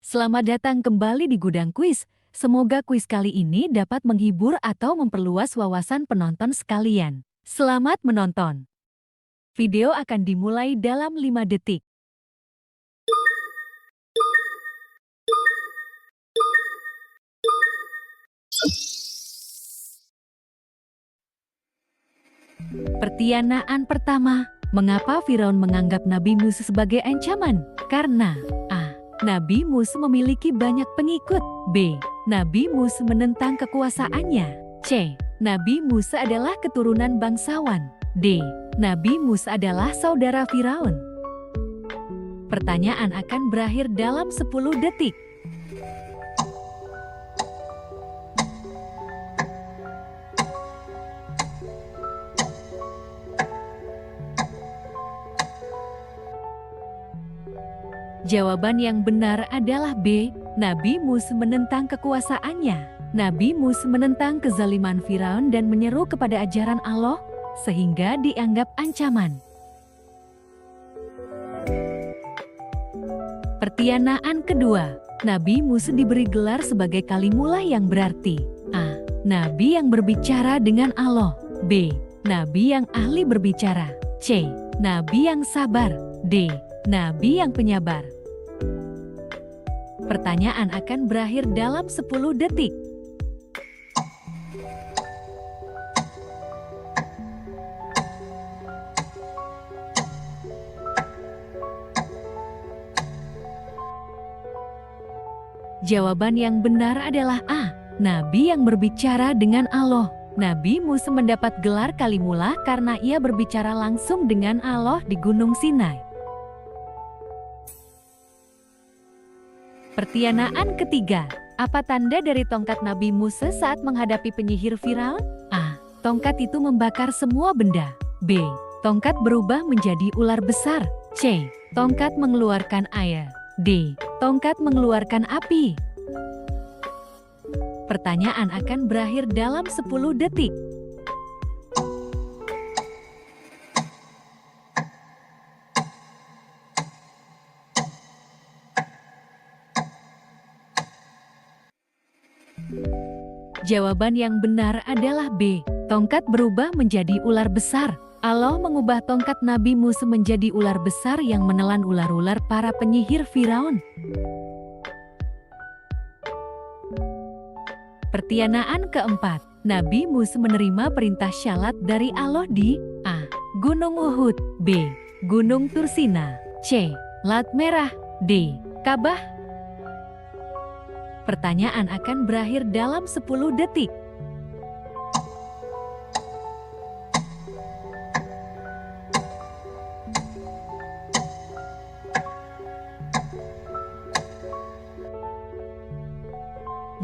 Selamat datang kembali di Gudang Kuis. Semoga kuis kali ini dapat menghibur atau memperluas wawasan penonton sekalian. Selamat menonton. Video akan dimulai dalam 5 detik. Pertanyaan pertama, mengapa Firaun menganggap Nabi Musa sebagai ancaman? Karena A. Nabi Musa memiliki banyak pengikut. B. Nabi Musa menentang kekuasaannya. C. Nabi Musa adalah keturunan bangsawan. D. Nabi Musa adalah saudara Firaun. Pertanyaan akan berakhir dalam 10 detik. Jawaban yang benar adalah B. Nabi Musa menentang kekuasaannya. Nabi Musa menentang kezaliman Firaun dan menyeru kepada ajaran Allah, sehingga dianggap ancaman. Pertanyaan kedua, Nabi Musa diberi gelar sebagai kalimullah yang berarti A. Nabi yang berbicara dengan Allah. B. Nabi yang ahli berbicara. C. Nabi yang sabar. D. Nabi yang penyabar. Pertanyaan akan berakhir dalam 10 detik. Jawaban yang benar adalah A. Nabi yang berbicara dengan Allah. Nabi Musa mendapat gelar kalimullah karena ia berbicara langsung dengan Allah di Gunung Sinai. Pertanyaan ketiga, apa tanda dari tongkat Nabi Musa saat menghadapi penyihir Firaun? A. Tongkat itu membakar semua benda. B. Tongkat berubah menjadi ular besar. C. Tongkat mengeluarkan air. D. Tongkat mengeluarkan api. Pertanyaan akan berakhir dalam 10 detik. Jawaban yang benar adalah B. Tongkat berubah menjadi ular besar. Allah mengubah tongkat Nabi Musa menjadi ular besar yang menelan ular-ular para penyihir Firaun. Pertanyaan keempat, Nabi Musa menerima perintah syalat dari Allah di A. Gunung Uhud. B. Gunung Tursina. C. Lat Merah. D. Ka'bah. Pertanyaan akan berakhir dalam 10 detik.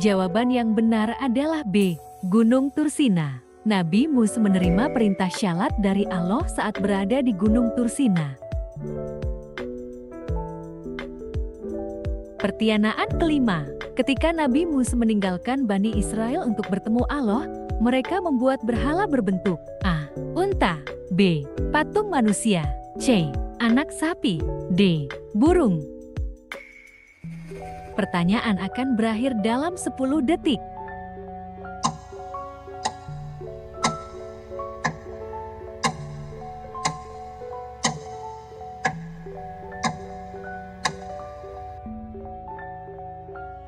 Jawaban yang benar adalah B. Gunung Tursina. Nabi Musa menerima perintah syalat dari Allah saat berada di Gunung Tursina. Pertanyaan kelima, ketika Nabi Musa meninggalkan Bani Israel untuk bertemu Allah, mereka membuat berhala berbentuk A. Unta. B. Patung manusia. C. Anak sapi. D. Burung. Pertanyaan akan berakhir dalam 10 detik.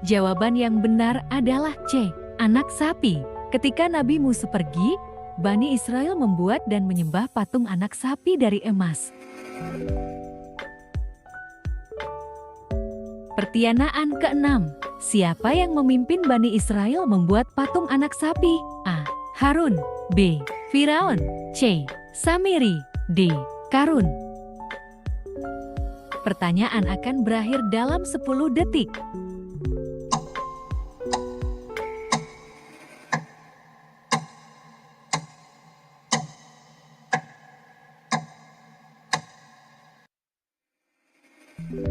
Jawaban yang benar adalah C. Anak sapi. Ketika Nabi Musa pergi, Bani Israel membuat dan menyembah patung anak sapi dari emas. Pertanyaan keenam, siapa yang memimpin Bani Israel membuat patung anak sapi? A. Harun. B. Firaun. C. Samiri. D. Karun. Pertanyaan akan berakhir dalam 10 detik.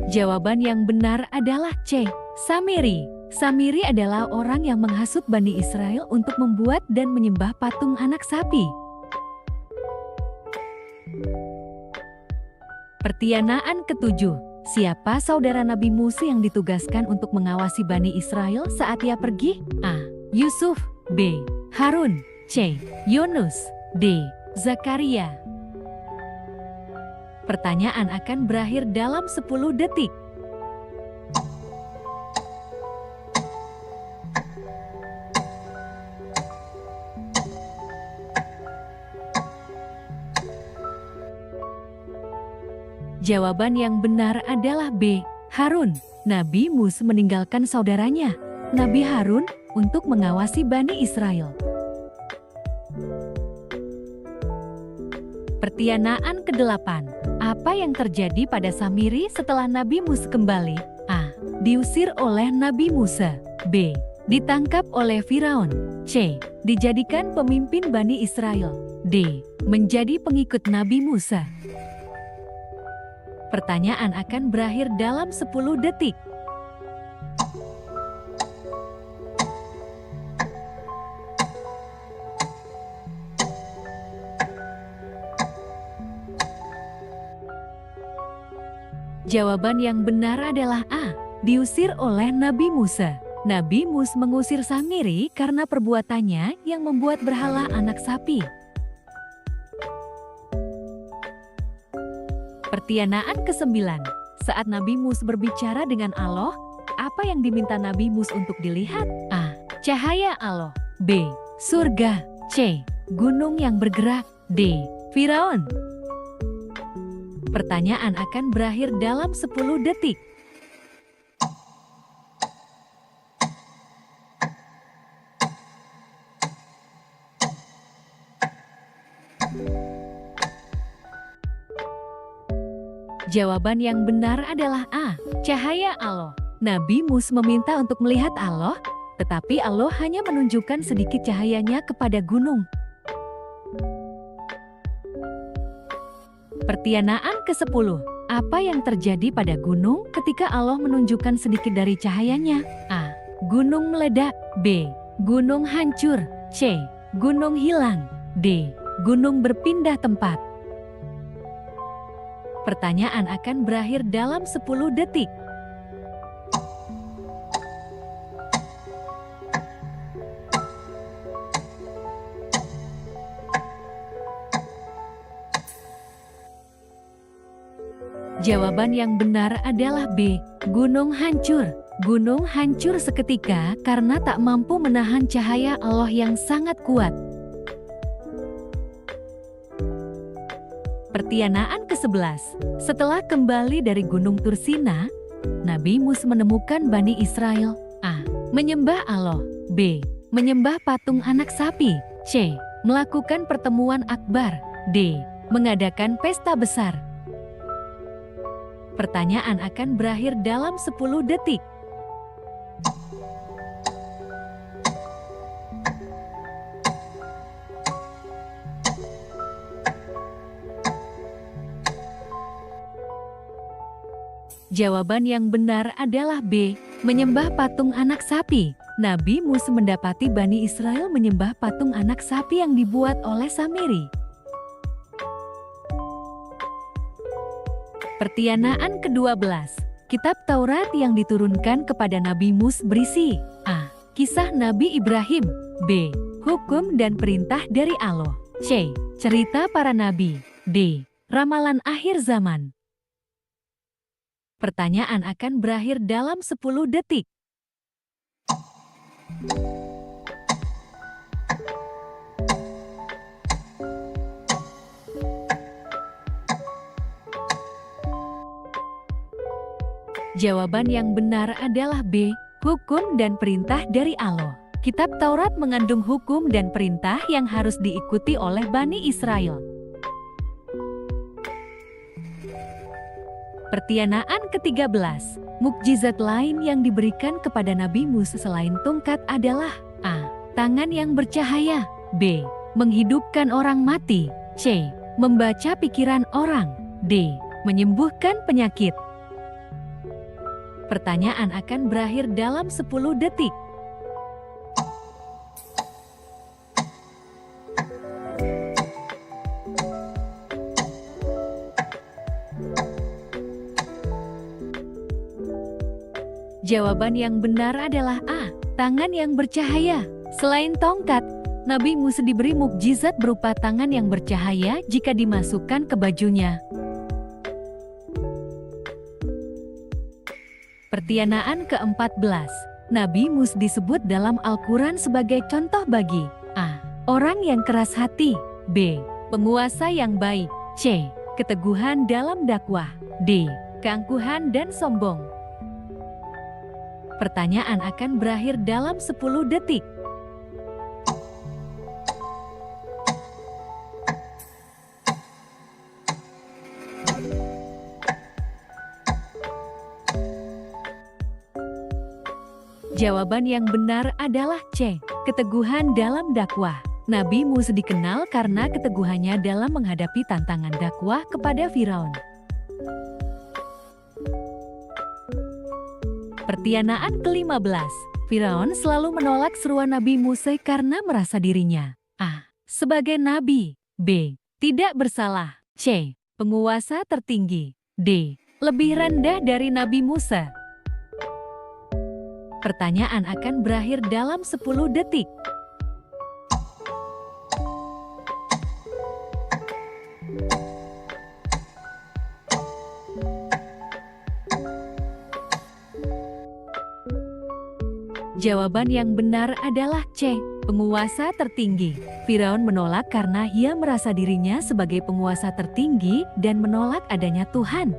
Jawaban yang benar adalah C. Samiri. Samiri adalah orang yang menghasut Bani Israel untuk membuat dan menyembah patung anak sapi. Pertanyaan ketujuh, Siapa saudara Nabi Musa yang ditugaskan untuk mengawasi Bani Israel saat ia pergi? A. Yusuf. B. Harun. C. Yunus. D. Zakaria. Pertanyaan akan berakhir dalam 10 detik. Jawaban yang benar adalah B. Harun. Nabi Musa meninggalkan saudaranya, Nabi Harun, untuk mengawasi Bani Israel. Pertianaan ke-8. Apa yang terjadi pada Samiri setelah Nabi Musa kembali? A. Diusir oleh Nabi Musa. B. Ditangkap oleh Firaun. C. Dijadikan pemimpin Bani Israel. D. Menjadi pengikut Nabi Musa. Pertanyaan akan berakhir dalam 10 detik. Jawaban yang benar adalah A. Diusir oleh Nabi Musa. Nabi Musa mengusir Samiri karena perbuatannya yang membuat berhala anak sapi. Pertianaan ke-9. Saat Nabi Musa berbicara dengan Allah, apa yang diminta Nabi Musa untuk dilihat? A. Cahaya Allah. B. Surga. C. Gunung yang bergerak. D. Firaun. Pertanyaan akan berakhir dalam 10 detik. Jawaban yang benar adalah A. Cahaya Allah. Nabi Musa meminta untuk melihat Allah, tetapi Allah hanya menunjukkan sedikit cahayanya kepada gunung. Pertianaan ke-10. Apa yang terjadi pada gunung ketika Allah menunjukkan sedikit dari cahayanya? A. Gunung meledak. B. Gunung hancur. C. Gunung hilang. D. Gunung berpindah tempat. Pertanyaan akan berakhir dalam 10 detik. Jawaban yang benar adalah B. Gunung hancur. Gunung hancur seketika karena tak mampu menahan cahaya Allah yang sangat kuat. Pertianaan ke-11. Setelah kembali dari Gunung Tursina, Nabi Musa menemukan Bani Israel. A. Menyembah Allah. B. Menyembah patung anak sapi. C. Melakukan pertemuan akbar. D. Mengadakan pesta besar. Pertanyaan akan berakhir dalam 10 detik. Jawaban yang benar adalah B. Menyembah patung anak sapi. Nabi Musa mendapati Bani Israel menyembah patung anak sapi yang dibuat oleh Samiri. Pertianaan ke-12. Kitab Taurat yang diturunkan kepada Nabi Musa berisi A. Kisah Nabi Ibrahim. B. Hukum dan perintah dari Allah. C. Cerita para nabi. D. Ramalan akhir zaman. Pertanyaan akan berakhir dalam 10 detik. Jawaban yang benar adalah B. Hukum dan perintah dari Allah. Kitab Taurat mengandung hukum dan perintah yang harus diikuti oleh Bani Israel. Pertianaan ke-13. Mukjizat lain yang diberikan kepada Nabi Musa selain tongkat adalah A. Tangan yang bercahaya. B. Menghidupkan orang mati. C. Membaca pikiran orang. D. Menyembuhkan penyakit. Pertanyaan akan berakhir dalam 10 detik. Jawaban yang benar adalah A. Tangan yang bercahaya. Selain tongkat, Nabi Musa diberi mukjizat berupa tangan yang bercahaya jika dimasukkan ke bajunya. Pertianaan ke-14. Nabi Musa disebut dalam Al-Quran sebagai contoh bagi A. Orang yang keras hati. B. Penguasa yang baik. C. Keteguhan dalam dakwah. D. Keangkuhan dan sombong. Pertanyaan akan berakhir dalam 10 detik. Jawaban yang benar adalah C. Keteguhan dalam dakwah. Nabi Musa dikenal karena keteguhannya dalam menghadapi tantangan dakwah kepada Firaun. Pertianaan ke-15. Firaun selalu menolak seruan Nabi Musa karena merasa dirinya A. Sebagai nabi. B. Tidak bersalah. C. Penguasa tertinggi. D. Lebih rendah dari Nabi Musa. Pertanyaan akan berakhir dalam 10 detik. Jawaban yang benar adalah C. Penguasa tertinggi. Firaun menolak karena ia merasa dirinya sebagai penguasa tertinggi dan menolak adanya Tuhan.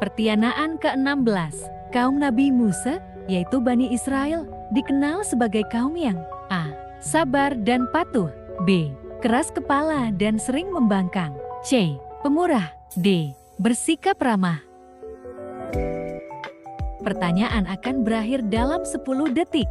Pertianaan ke-16. Kaum Nabi Musa, yaitu Bani Israel, dikenal sebagai kaum yang A. Sabar dan patuh. B. Keras kepala dan sering membangkang. C. Pemurah. D. Bersikap ramah. Pertanyaan akan berakhir dalam 10 detik.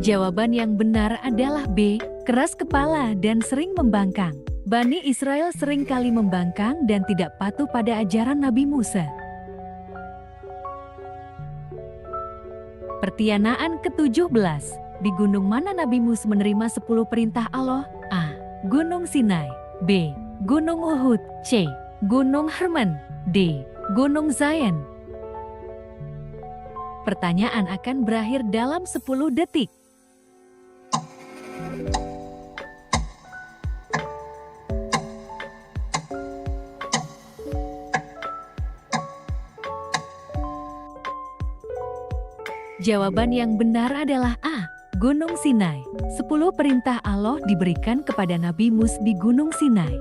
Jawaban yang benar adalah B. Keras kepala dan sering membangkang. Bani Israel sering kali membangkang dan tidak patuh pada ajaran Nabi Musa. Pertianaan ke-17. Di gunung mana Nabi Musa menerima 10 perintah Allah? A. Gunung Sinai. B. Gunung Uhud. C. Gunung Hermon. D. Gunung Zion. Pertanyaan akan berakhir dalam 10 detik. Jawaban yang benar adalah A. Gunung Sinai. 10 perintah Allah diberikan kepada Nabi Musa di Gunung Sinai.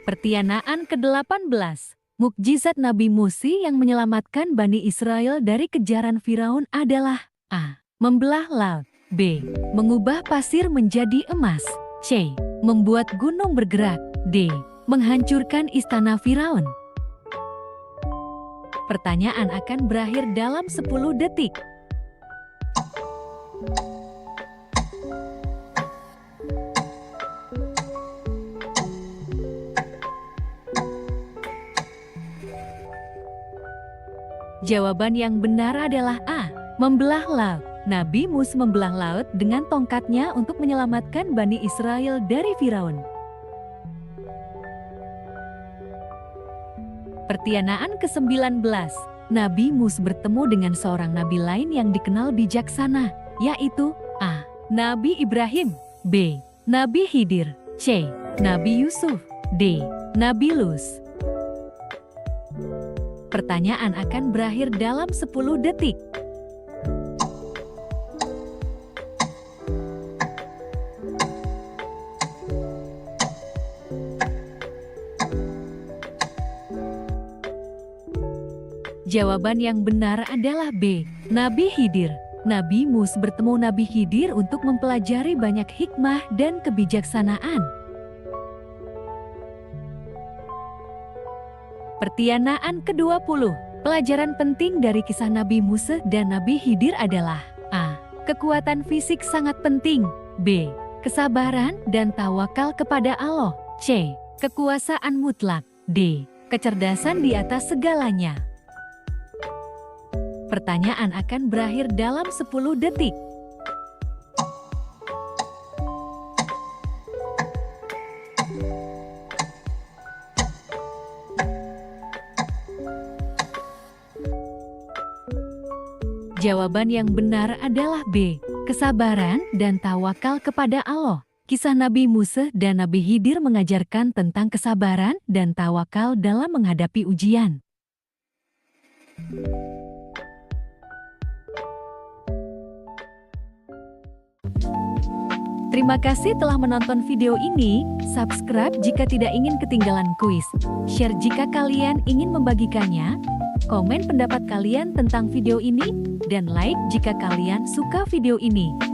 Pertianaan ke-18. Mukjizat Nabi Musa yang menyelamatkan Bani Israel dari kejaran Firaun adalah A. Membelah laut. B. Mengubah pasir menjadi emas. C. Membuat gunung bergerak. D. Menghancurkan istana Firaun. Pertanyaan akan berakhir dalam 10 detik. Jawaban yang benar adalah A. Membelah laut. Nabi Musa membelah laut dengan tongkatnya untuk menyelamatkan Bani Israel dari Firaun. Pertianaan ke-19. Nabi Musa bertemu dengan seorang nabi lain yang dikenal bijaksana, yaitu A. Nabi Ibrahim. B. Nabi Khidir. C. Nabi Yusuf. D. Nabi Lut. Pertanyaan akan berakhir dalam 10 detik. Jawaban yang benar adalah B. Nabi Khidir. Nabi Musa bertemu Nabi Khidir untuk mempelajari banyak hikmah dan kebijaksanaan. Pertianaan ke-20. Pelajaran penting dari kisah Nabi Musa dan Nabi Khidir adalah A. Kekuatan fisik sangat penting. B. Kesabaran dan tawakal kepada Allah. C. Kekuasaan mutlak. D. Kecerdasan di atas segalanya. Pertanyaan akan berakhir dalam 10 detik. Jawaban yang benar adalah B. Kesabaran dan tawakal kepada Allah. Kisah Nabi Musa dan Nabi Khidir mengajarkan tentang kesabaran dan tawakal dalam menghadapi ujian. Terima kasih telah menonton video ini. Subscribe jika tidak ingin ketinggalan kuis. Share jika kalian ingin membagikannya. Komen pendapat kalian tentang video ini, dan like jika kalian suka video ini.